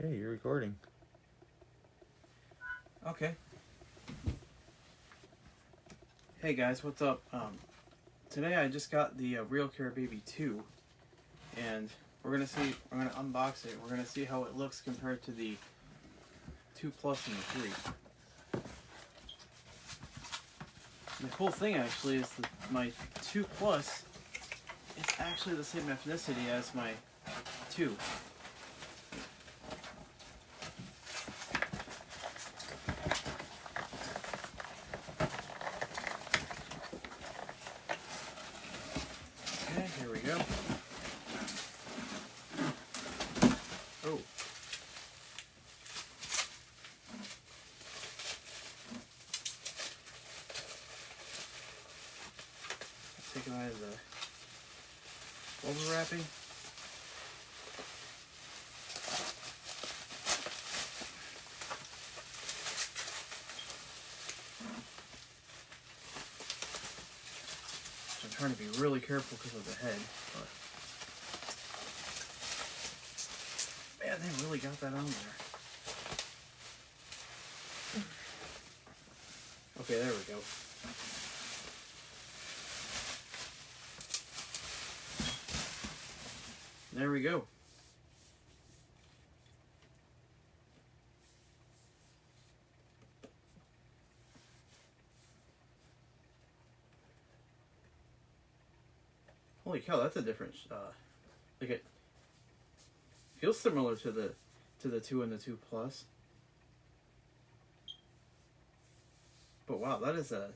Okay, you're recording. Okay. Hey guys, what's up? Today I just got the RealCare Baby 2, and we're gonna unbox it. We're gonna see how it looks compared to the 2 Plus and the 3. And the cool thing actually is that my 2 Plus is actually the same ethnicity as my 2. Okay, here we go. Oh. Take it out of the bubble wrapping. I'm trying to be really careful because of the head, but man, they really got that on there. Okay, there we go. There we go. Holy cow, that's a different. Like it feels similar to the 2 and the 2 Plus, but wow, that is a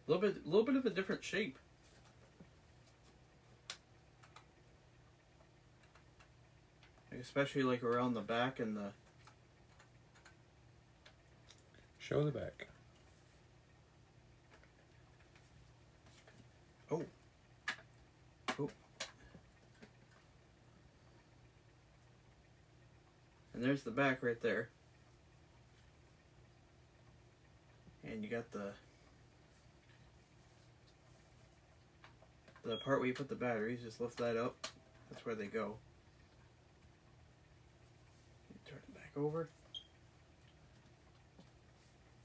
little bit of a different shape. Like especially like around the back and the. Show the back. Oh. Oh. And there's the back right there. And you got the part where you put the batteries, just lift that up. That's where they go. Turn it back over.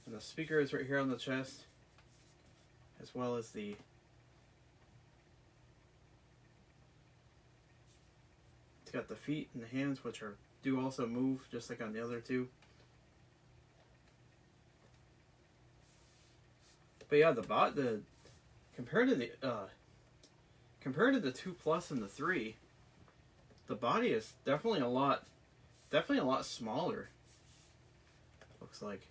And the speaker is right here on the chest, as well as the it's got the feet and the hands, which do also move, just like on the other two. But yeah, compared to the 2 Plus and the 3, the body is definitely a lot smaller. Looks like,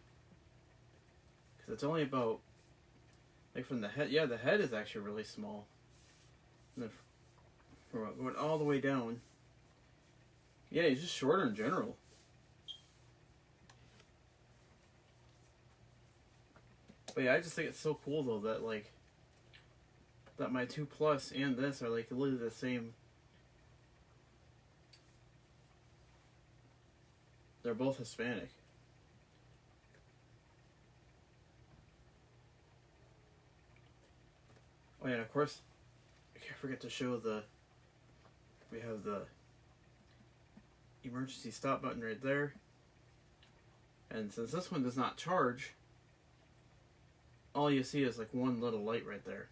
because it's only about like from the head. Yeah, the head is actually really small. And then from going all the way down. Yeah, he's just shorter in general. But yeah, I just think it's so cool though that that my 2 Plus and this are like literally the same. They're both Hispanic. Oh yeah, and of course, I can't forget to show we have the emergency stop button right there. And since this one does not charge, all you see is like one little light right there.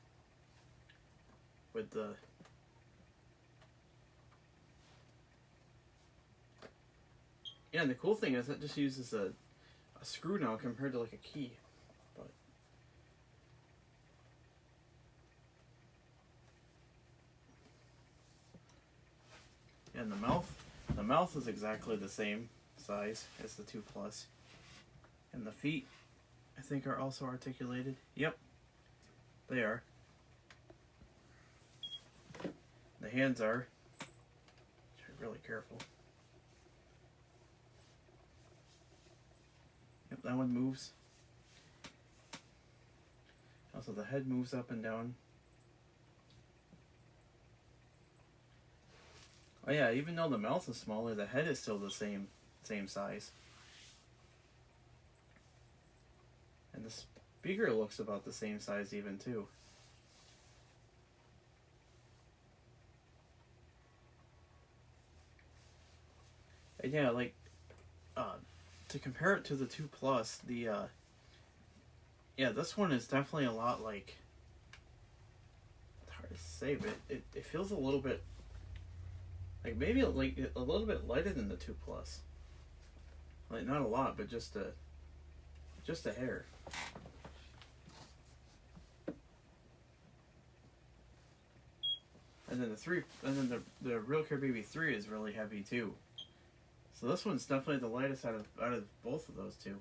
With the yeah, and the cool thing is that just uses a screw now compared to like a key. But and the mouth is exactly the same size as the 2 Plus. And the feet, I think, are also articulated. Yep, they are. The hands are. Be really careful. Yep, that one moves. Also, the head moves up and down. Oh yeah, even though the mouth is smaller, the head is still the same size. And the speaker looks about the same size even too. And yeah, like, to compare it to the 2 Plus, yeah, this one is definitely a lot, like, it's hard to say, but it feels a little bit, like, maybe like a little bit lighter than the 2 Plus. Like, not a lot, but just a hair. And then the Real Care Baby 3 is really heavy too. So this one's definitely the lightest out of both of those two.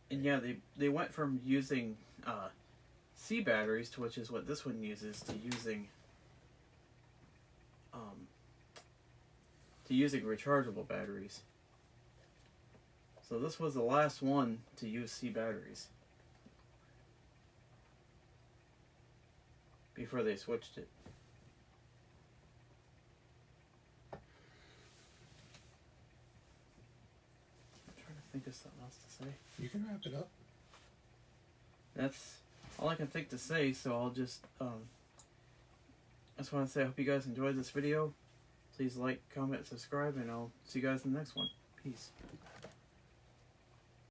And yeah, they went from using C batteries, to which is what this one uses, to using rechargeable batteries. So this was the last one to use C batteries before they switched it. I'm trying to think of something else to say. You can wrap it up. That's all I can think to say, so I'll just I just want to say I hope you guys enjoyed this video. Please like, comment, subscribe, and I'll see you guys in the next one. Peace.